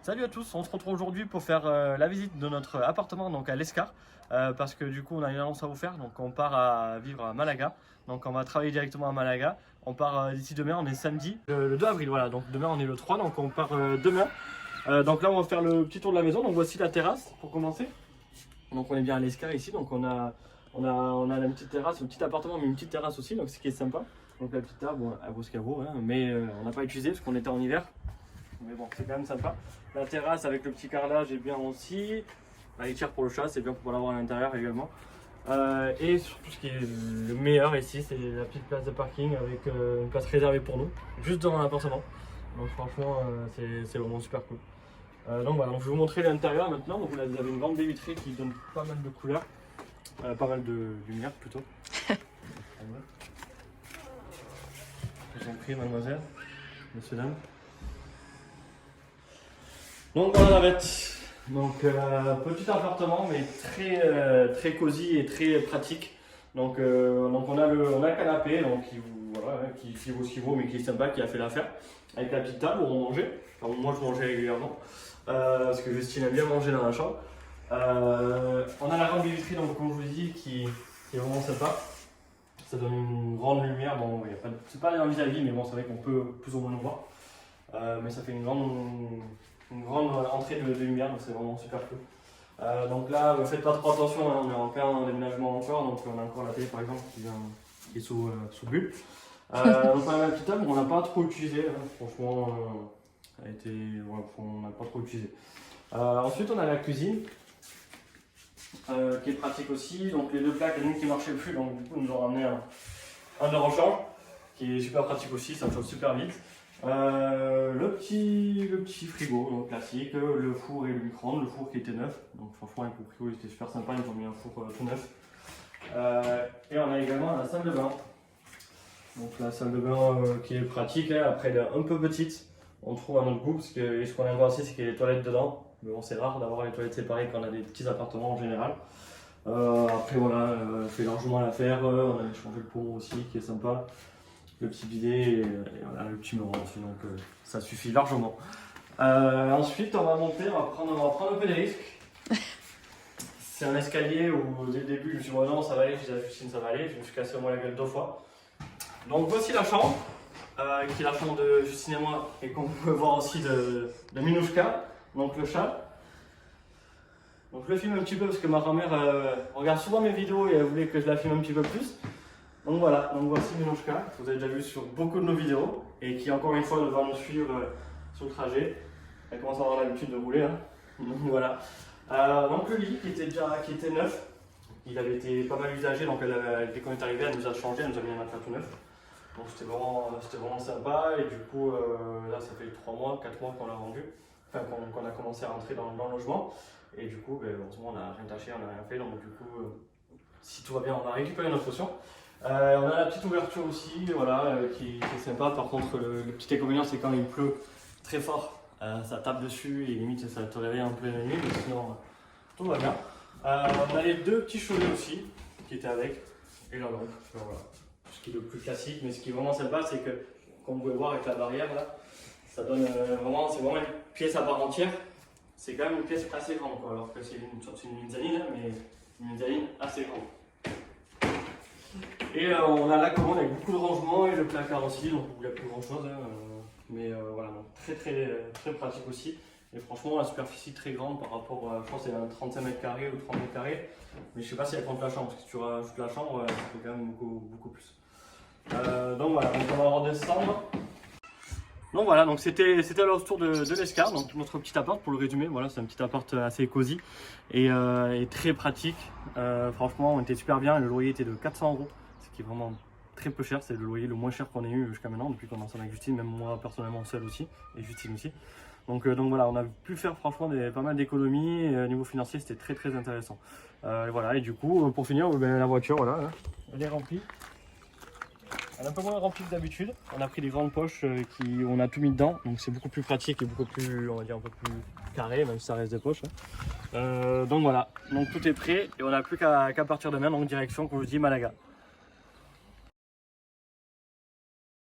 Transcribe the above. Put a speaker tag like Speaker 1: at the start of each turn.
Speaker 1: Salut à tous, on se retrouve aujourd'hui pour faire la visite de notre appartement donc à l'Escar parce que du coup on a une annonce à vous faire, donc on part à vivre à Malaga, donc on va travailler directement à Malaga, on part d'ici demain, on est samedi le 2 avril, voilà, donc demain on est le 3, donc on part demain. Donc là on va faire le petit tour de la maison, donc voici la terrasse pour commencer, donc on est bien à l'Escar ici, donc on a la petite terrasse, un petit appartement mais une petite terrasse aussi, donc ce qui est sympa. Donc la petite table, bon, elle vaut ce qu'elle vaut, hein, mais on n'a pas utilisé parce qu'on était en hiver. Mais bon, c'est quand même sympa. La terrasse avec le petit carrelage est bien aussi. La litière pour le chat, c'est bien pour l'avoir à l'intérieur également. Et surtout ce qui est le meilleur ici, c'est la petite place de parking avec une place réservée pour nous, juste devant l'appartement. Donc franchement, c'est vraiment super cool. Donc voilà, donc je vais vous montrer l'intérieur maintenant. Donc vous avez une grande baie vitrée qui donne pas mal de couleurs, pas mal de lumière plutôt. Je vous en prie, mademoiselle, monsieur, dame. Donc voilà la bête. Donc petit appartement mais très cosy et très pratique. Donc on a le canapé donc qui vaut ce qu'il vaut mais qui est sympa, qui a fait l'affaire. Avec la petite table où on mangeait. Enfin, moi je mangeais régulièrement parce que Justine aime bien manger dans la chambre. On a la grande baie vitrée donc comme je vous dis qui est vraiment sympa. Ça donne une grande lumière. Bon, c'est pas un vis-à-vis mais bon c'est vrai qu'on peut plus ou moins le voir. Mais ça fait une grande entrée de lumière, donc c'est vraiment super cool. Donc là, faites pas trop attention, hein, on est en plein déménagement encore, donc on a encore la télé par exemple qui est sous bulle. Donc on a la petite table, on n'a pas trop utilisé, hein, franchement, on n'a pas trop utilisé. Ensuite on a la cuisine, qui est pratique aussi, donc les deux plaques, l'une qui marchait plus, donc du coup nous ont ramené un de rechange, qui est super pratique aussi, ça chauffe super vite. Le petit frigo donc classique, le four et le micro-ondes, le four qui était neuf, donc franchement avec le frigo il était super sympa, ils ont mis un four tout neuf. Et on a également la salle de bain, donc la salle de bain qui est pratique, hein, après elle est un peu petite, on trouve à notre goût, parce que ce qu'on aime voir aussi c'est qu'il y a les toilettes dedans, mais bon c'est rare d'avoir les toilettes séparées quand on a des petits appartements en général. Après voilà, fait largement l'affaire, on a changé le pont aussi qui est sympa. Le petit bidet et voilà, le petit meuron aussi, donc ça suffit largement. Ensuite, on va monter, on va prendre un peu des risques. C'est un escalier où dès le début, je me suis dit, non, ça va aller, je disais à Justine, ça va aller, je me suis cassé au moins la gueule 2 fois. Donc voici la chambre, qui est la chambre de Justine et moi, et qu'on peut voir aussi de Minouchka, donc le chat. Donc je le filme un petit peu parce que ma grand-mère regarde souvent mes vidéos et elle voulait que je la filme un petit peu plus. Donc voilà, donc voici Minouchka, que vous avez déjà vu sur beaucoup de nos vidéos et qui encore une fois va nous suivre sur le trajet. Elle commence à avoir l'habitude de rouler, hein. Donc voilà. Donc le lit qui était neuf, il avait été pas mal usagé, donc dès qu'on est arrivé, elle nous a changé, elle nous a mis un matelas tout neuf. Donc c'était vraiment sympa et du coup là ça fait 3 mois, 4 mois qu'on l'a vendu, enfin qu'on a commencé à rentrer dans le logement. Et du coup, heureusement on n'a rien taché, on n'a rien fait, donc du coup si tout va bien on va récupérer notre caution. On a la petite ouverture aussi, voilà, qui est sympa. Par contre, le petit inconvénient, c'est quand il pleut très fort, ça tape dessus et limite ça te réveille en pleine nuit, mais sinon tout va bien. On a les deux petits chelets aussi qui étaient avec et la lampe. Voilà. Ce qui est le plus classique, mais ce qui est vraiment sympa, c'est que, comme vous pouvez voir avec la barrière là, ça donne vraiment, c'est vraiment une pièce à part entière. C'est quand même une pièce assez grande, quoi, alors que c'est une mezzanine, mais une mezzanine assez grande. Et on a la commande avec beaucoup de rangements et le placard aussi, donc il n'y a plus grand chose, hein, mais voilà, donc très pratique aussi. Et franchement, la superficie très grande par rapport à, je pense, c'est 35 mètres carrés ou 30 mètres carrés, mais je sais pas si elle compte la chambre, parce que si tu rajoutes la chambre, ça fait quand même beaucoup plus. Donc voilà, donc on va redescendre. Donc voilà, donc c'était le tour de l'Escar, donc notre petit appart pour le résumer. Voilà, c'est un petit appart assez cosy et très pratique. Franchement, on était super bien. Le loyer était de 400 €, ce qui est vraiment très peu cher. C'est le loyer le moins cher qu'on ait eu jusqu'à maintenant depuis qu'on est ensemble avec Justine, même moi personnellement seul aussi et Justine aussi. Donc voilà, on a pu faire franchement pas mal d'économies. Au niveau financier, c'était très intéressant. Voilà, et du coup, pour finir, la voiture, voilà, elle est remplie. Elle est un peu moins remplie que d'habitude. On a pris des grandes poches on a tout mis dedans, donc c'est beaucoup plus pratique et beaucoup plus, on va dire, un peu plus carré, même si ça reste des poches. Donc voilà, donc tout est prêt et on n'a plus qu'à partir demain, donc direction, comme je vous dis, Malaga.